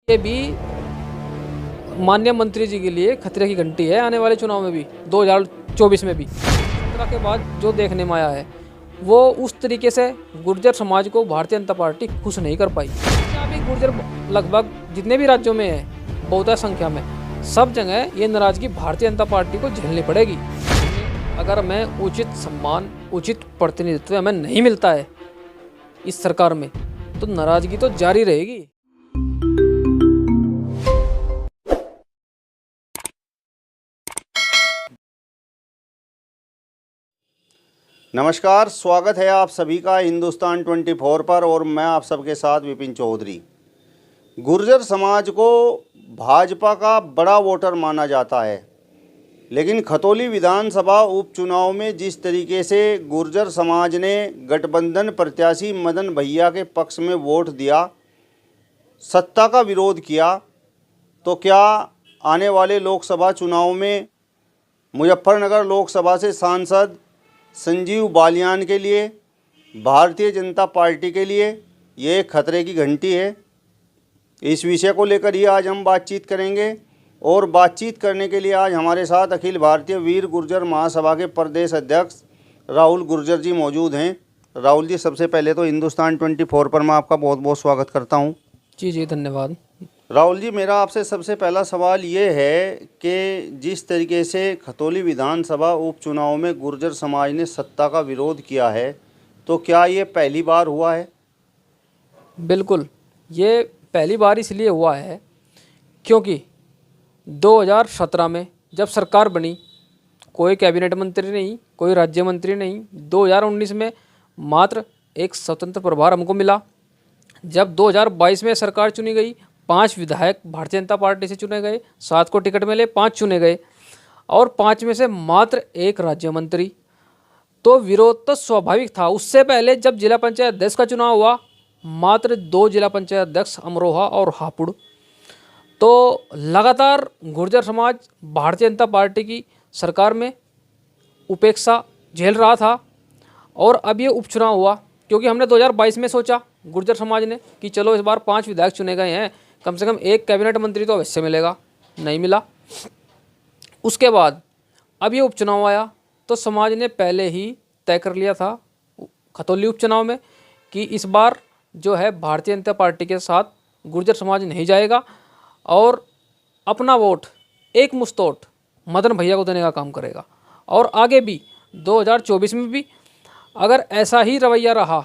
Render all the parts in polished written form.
ये भी माननीय मंत्री जी के लिए खतरे की घंटी है। आने वाले चुनाव में भी 2024 में भी 17 के बाद जो देखने में आया है वो उस तरीके से गुर्जर समाज को भारतीय जनता पार्टी खुश नहीं कर पाई। यहाँ भी गुर्जर लगभग जितने भी राज्यों में है बहुता संख्या में, सब जगह ये नाराजगी भारतीय जनता पार्टी को झेलनी पड़ेगी। अगर मैं उचित सम्मान, उचित प्रतिनिधित्व हमें नहीं मिलता है इस सरकार में, तो नाराजगी तो जारी रहेगी। नमस्कार, स्वागत है आप सभी का हिंदुस्तान 24 पर और मैं आप सबके साथ विपिन चौधरी। गुर्जर समाज को भाजपा का बड़ा वोटर माना जाता है, लेकिन खतौली विधानसभा उपचुनाव में जिस तरीके से गुर्जर समाज ने गठबंधन प्रत्याशी मदन भैया के पक्ष में वोट दिया, सत्ता का विरोध किया, तो क्या आने वाले लोकसभा चुनाव में मुजफ्फरनगर लोकसभा से सांसद संजीव बालियान के लिए, भारतीय जनता पार्टी के लिए ये खतरे की घंटी है। इस विषय को लेकर ही आज हम बातचीत करेंगे और बातचीत करने के लिए आज हमारे साथ अखिल भारतीय वीर गुर्जर महासभा के प्रदेश अध्यक्ष राहुल गुर्जर जी मौजूद हैं। राहुल जी, सबसे पहले तो हिंदुस्तान 24 पर मैं आपका बहुत बहुत स्वागत करता हूं। जी धन्यवाद। राहुल जी, मेरा आपसे सबसे पहला सवाल ये है कि जिस तरीके से खतौली विधानसभा उपचुनाव में गुर्जर समाज ने सत्ता का विरोध किया है, तो क्या ये पहली बार हुआ है? बिल्कुल, ये पहली बार इसलिए हुआ है क्योंकि 2017 में जब सरकार बनी, कोई कैबिनेट मंत्री नहीं, कोई राज्य मंत्री नहीं। 2019 में मात्र एक स्वतंत्र प्रभार हमको मिला। जब 2022 में सरकार चुनी गई, 5 विधायक भारतीय जनता पार्टी से चुने गए, 7 को टिकट मिले, 5 चुने गए और 5 में से मात्र 1 राज्य मंत्री। तो विरोध तो स्वाभाविक था। उससे पहले जब जिला पंचायत अध्यक्ष का चुनाव हुआ, मात्र 2 जिला पंचायत अध्यक्ष अमरोहा और हापुड़। तो लगातार गुर्जर समाज भारतीय जनता पार्टी की सरकार में उपेक्षा झेल रहा था। और अब ये उपचुनाव हुआ क्योंकि हमने 2022 में सोचा गुर्जर समाज ने कि चलो इस बार 5 विधायक चुने गए हैं, कम से कम 1 कैबिनेट मंत्री तो अवश्य मिलेगा। नहीं मिला। उसके बाद अब ये उपचुनाव आया तो समाज ने पहले ही तय कर लिया था खतौली उपचुनाव में कि इस बार जो है भारतीय जनता पार्टी के साथ गुर्जर समाज नहीं जाएगा और अपना वोट एक मुश्त वोट मदन भैया को देने का काम करेगा। और आगे भी 2024 में भी अगर ऐसा ही रवैया रहा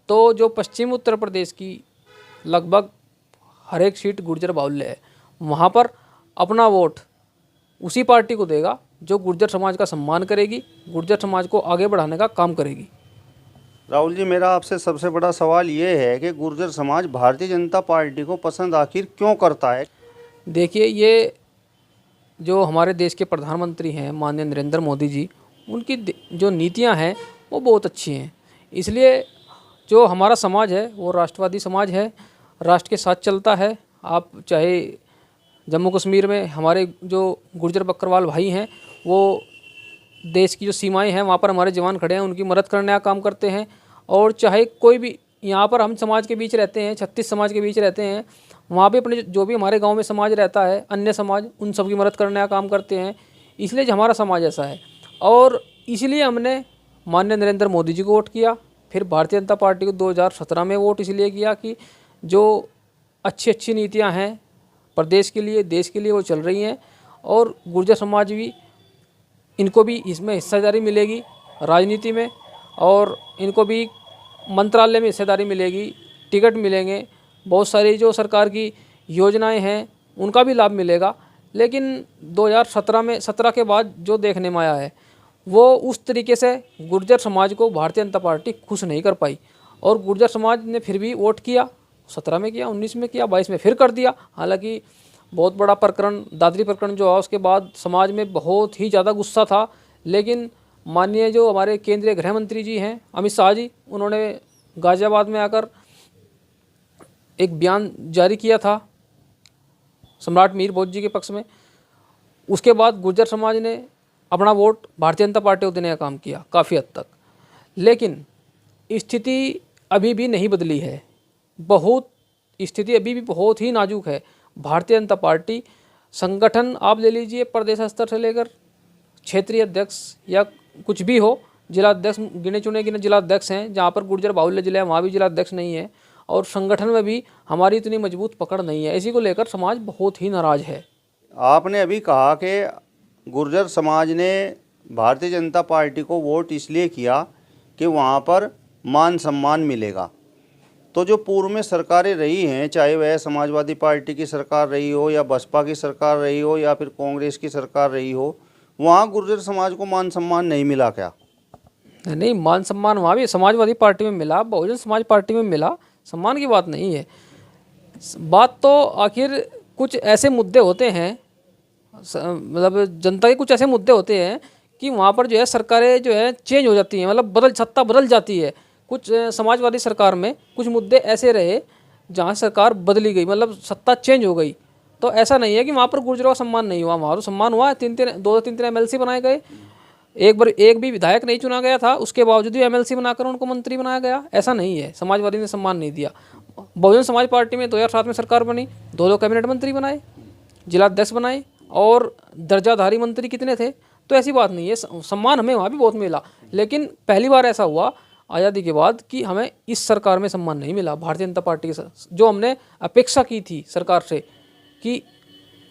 तो जो पश्चिम उत्तर प्रदेश की लगभग हर एक सीट गुर्जर बाहुल्य है, वहाँ पर अपना वोट उसी पार्टी को देगा जो गुर्जर समाज का सम्मान करेगी, गुर्जर समाज को आगे बढ़ाने का काम करेगी। राहुल जी, मेरा आपसे सबसे बड़ा सवाल ये है कि गुर्जर समाज भारतीय जनता पार्टी को पसंद आखिर क्यों करता है? देखिए, ये जो हमारे देश के प्रधानमंत्री हैं माननीय नरेंद्र मोदी जी, उनकी जो नीतियां हैं वो बहुत अच्छी हैं। इसलिए जो हमारा समाज है वो राष्ट्रवादी समाज है, राष्ट्र के साथ चलता है। आप चाहे जम्मू कश्मीर में हमारे जो गुर्जर बकरवाल भाई हैं, वो देश की जो सीमाएं हैं वहाँ पर हमारे जवान खड़े हैं, उनकी मदद करने का काम करते हैं। और चाहे कोई भी यहाँ पर हम समाज के बीच रहते हैं, 36 समाज के बीच रहते हैं, वहाँ भी अपने जो भी हमारे गांव में समाज रहता है, अन्य समाज, उन सब की मदद करने का काम करते हैं। इसलिए जो हमारा समाज ऐसा है और इसलिए हमने माननीय नरेंद्र मोदी जी को वोट किया। फिर भारतीय जनता पार्टी को 2017 में वोट इसलिए किया कि जो अच्छी नीतियाँ हैं प्रदेश के लिए, देश के लिए वो चल रही हैं और गुर्जर समाज भी, इनको भी इसमें हिस्सेदारी मिलेगी राजनीति में, और इनको भी मंत्रालय में हिस्सेदारी मिलेगी, टिकट मिलेंगे, बहुत सारी जो सरकार की योजनाएं हैं उनका भी लाभ मिलेगा। लेकिन 2017 के बाद जो देखने में आया है वो उस तरीके से गुर्जर समाज को भारतीय जनता पार्टी खुश नहीं कर पाई और गुर्जर समाज ने फिर भी वोट किया। 17 में किया, 19 में किया, 22 में फिर कर दिया। हालांकि बहुत बड़ा प्रकरण, दादरी प्रकरण जो है, उसके बाद समाज में बहुत ही ज़्यादा गुस्सा था। लेकिन माननीय जो हमारे केंद्रीय गृह मंत्री जी हैं अमित शाह जी, उन्होंने गाज़ियाबाद में आकर एक बयान जारी किया था सम्राट मीर भोज जी के पक्ष में। उसके बाद गुर्जर समाज ने अपना वोट भारतीय जनता पार्टी को देने का काम किया काफ़ी हद तक। लेकिन स्थिति अभी भी नहीं बदली है। बहुत स्थिति अभी भी बहुत ही नाजुक है। भारतीय जनता पार्टी संगठन आप ले लीजिए, प्रदेश स्तर से लेकर क्षेत्रीय अध्यक्ष या कुछ भी हो, जिला अध्यक्ष गिने चुने जिला अध्यक्ष हैं, जहाँ पर गुर्जर बाहुल्य जिला है वहाँ भी जिला अध्यक्ष नहीं है, और संगठन में भी हमारी इतनी मजबूत पकड़ नहीं है। इसी को लेकर समाज बहुत ही नाराज है। आपने अभी कहा कि गुर्जर समाज ने भारतीय जनता पार्टी को वोट इसलिए किया कि वहाँ पर मान सम्मान मिलेगा। तो जो पूर्व में सरकारें रही हैं, चाहे वह समाजवादी पार्टी की सरकार रही हो या बसपा की सरकार रही हो या फिर कांग्रेस की सरकार रही हो, वहाँ गुर्जर समाज को मान सम्मान नहीं मिला क्या? नहीं, मान सम्मान वहाँ भी समाजवादी पार्टी में मिला, बहुजन समाज पार्टी में मिला, सम्मान की बात नहीं है। बात तो आखिर कुछ ऐसे मुद्दे होते हैं, मतलब जनता के कुछ ऐसे मुद्दे होते हैं कि वहाँ पर जो है सरकारें जो है चेंज हो जाती हैं, मतलब सत्ता बदल जाती है। कुछ समाजवादी सरकार में कुछ मुद्दे ऐसे रहे जहाँ सरकार बदली गई, मतलब सत्ता चेंज हो गई। तो ऐसा नहीं है कि वहाँ पर गुर्जरों का सम्मान नहीं हुआ, वहाँ तो सम्मान हुआ। दो तीन MLC बनाए गए, एक भी विधायक नहीं चुना गया था, उसके बावजूद भी MLC बनाकर उनको मंत्री बनाया गया। ऐसा नहीं है, समाजवादी ने सम्मान नहीं दिया। बहुजन समाज पार्टी में 2007 में सरकार बनी, 2 कैबिनेट मंत्री बनाए, जिला अध्यक्ष बनाए, और दर्जाधारी मंत्री कितने थे। तो ऐसी बात नहीं है, सम्मान हमें वहाँ भी बहुत मिला। लेकिन पहली बार ऐसा हुआ आज़ादी के बाद कि हमें इस सरकार में सम्मान नहीं मिला। भारतीय जनता पार्टी के जो हमने अपेक्षा की थी सरकार से कि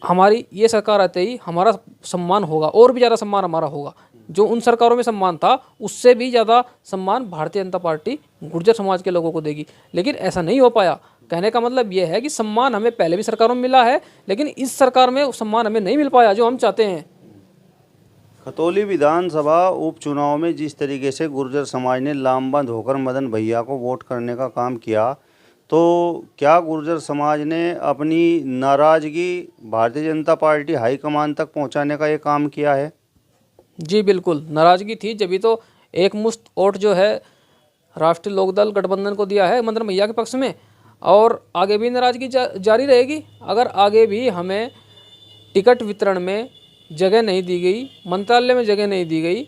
हमारी ये सरकार आते ही हमारा सम्मान होगा, और भी ज़्यादा सम्मान हमारा होगा, जो उन सरकारों में सम्मान था उससे भी ज़्यादा सम्मान भारतीय जनता पार्टी गुर्जर समाज के लोगों को देगी। लेकिन ऐसा नहीं हो पाया। कहने का मतलब ये है कि सम्मान हमें पहले भी सरकारों में मिला है, लेकिन इस सरकार में सम्मान हमें नहीं मिल पाया जो हम चाहते हैं। खतौली विधानसभा उपचुनाव में जिस तरीके से गुर्जर समाज ने लामबंद होकर मदन भैया को वोट करने का काम किया, तो क्या गुर्जर समाज ने अपनी नाराज़गी भारतीय जनता पार्टी हाईकमान तक पहुंचाने का ये काम किया है? जी बिल्कुल, नाराज़गी थी, जब भी तो एक मुश्त वोट जो है राष्ट्रीय लोकदल गठबंधन को दिया है मदन भैया के पक्ष में, और आगे भी नाराज़गी जारी रहेगी। अगर आगे भी हमें टिकट वितरण में जगह नहीं दी गई, मंत्रालय में जगह नहीं दी गई,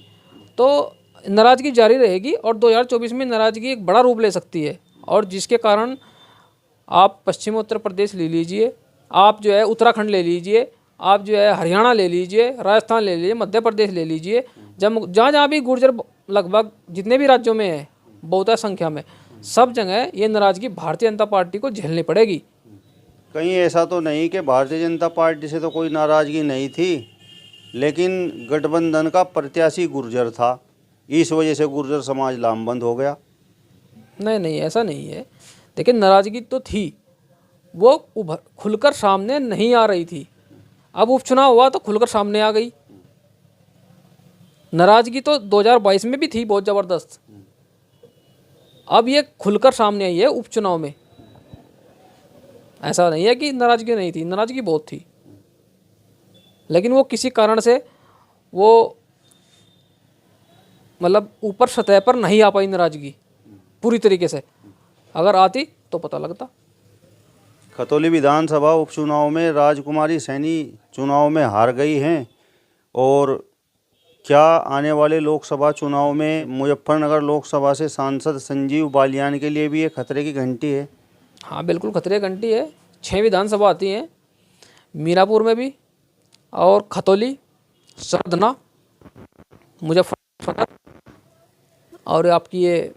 तो नाराज़गी जारी रहेगी, और 2024 में नाराज़गी एक बड़ा रूप ले सकती है। और जिसके कारण आप पश्चिमी उत्तर प्रदेश ले लीजिए, आप जो है उत्तराखंड ले लीजिए, आप जो है हरियाणा ले लीजिए, राजस्थान ले लीजिए, मध्य प्रदेश ले लीजिए, जहाँ जहाँ भी गुर्जर लगभग जितने भी राज्यों में है बहुत संख्या में, सब जगह ये नाराज़गी भारतीय जनता पार्टी को झेलनी पड़ेगी। कहीं ऐसा तो नहीं कि भारतीय जनता पार्टी से तो कोई नाराज़गी नहीं थी, लेकिन गठबंधन का प्रत्याशी गुर्जर था, इस वजह से गुर्जर समाज लामबंद हो गया? नहीं, ऐसा नहीं है। लेकिन नाराज़गी तो थी, वो खुलकर सामने नहीं आ रही थी। अब उपचुनाव हुआ तो खुलकर सामने आ गई। नाराज़गी तो 2022 में भी थी बहुत ज़बरदस्त, अब ये खुलकर सामने आई है उपचुनाव में। ऐसा नहीं है कि नाराज़गी नहीं थी, नाराज़गी बहुत थी, लेकिन वो किसी कारण से वो मतलब ऊपर सतह पर नहीं आ पाई नाराज़गी पूरी तरीके से। अगर आती तो पता लगता। खतौली विधानसभा उपचुनाव में राजकुमारी सैनी चुनाव में हार गई हैं, और क्या आने वाले लोकसभा चुनाव में मुजफ्फरनगर लोकसभा से सांसद संजीव बालियान के लिए भी ये खतरे की घंटी है? हाँ बिल्कुल, खतरे की घंटी है। 6 विधानसभा आती हैं, मीरापुर में भी, और खतौली, सरधना, मुजफ्फरनगर, और आपकी ये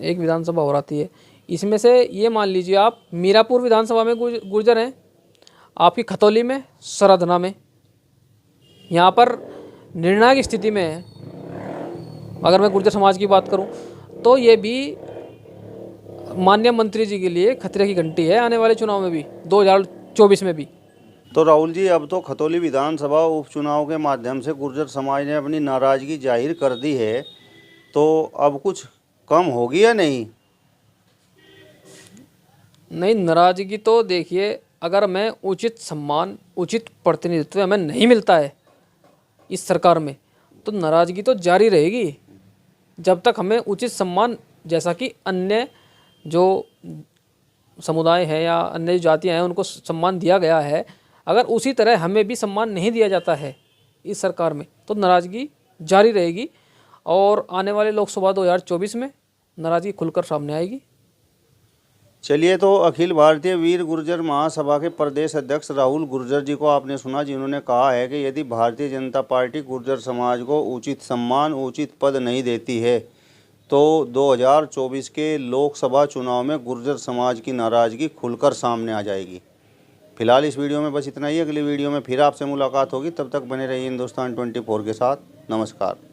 एक विधानसभा और आती है। इसमें से ये मान लीजिए आप मीरापुर विधानसभा में गुर्जर हैं, आपकी खतौली में, सरधना में, यहाँ पर निर्णायक स्थिति में है। अगर मैं गुर्जर समाज की बात करूँ तो ये भी माननीय मंत्री जी के लिए खतरे की घंटी है आने वाले चुनाव में भी, 2024 में भी। तो राहुल जी, अब तो खतौली विधानसभा उपचुनाव के माध्यम से गुर्जर समाज ने अपनी नाराज़गी जाहिर कर दी है, तो अब कुछ कम होगी या नहीं? नहीं, नाराज़गी तो देखिए, अगर मैं उचित सम्मान, उचित प्रतिनिधित्व हमें नहीं मिलता है इस सरकार में, तो नाराज़गी तो जारी रहेगी। जब तक हमें उचित सम्मान, जैसा कि अन्य जो समुदाय है या अन्य जातियां हैं उनको सम्मान दिया गया है, अगर उसी तरह हमें भी सम्मान नहीं दिया जाता है इस सरकार में, तो नाराज़गी जारी रहेगी, और आने वाले लोकसभा 2024 में नाराज़गी खुलकर सामने आएगी। चलिए, तो अखिल भारतीय वीर गुर्जर महासभा के प्रदेश अध्यक्ष राहुल गुर्जर जी को आपने सुना, जिन्होंने कहा है कि यदि भारतीय जनता पार्टी गुर्जर समाज को उचित सम्मान, उचित पद नहीं देती है तो 2024 के लोकसभा चुनाव में गुर्जर समाज की नाराज़गी खुलकर सामने आ जाएगी। फिलहाल इस वीडियो में बस इतना ही। अगली वीडियो में फिर आपसे मुलाकात होगी, तब तक बने रहिए हिंदुस्तान 24 के साथ। नमस्कार।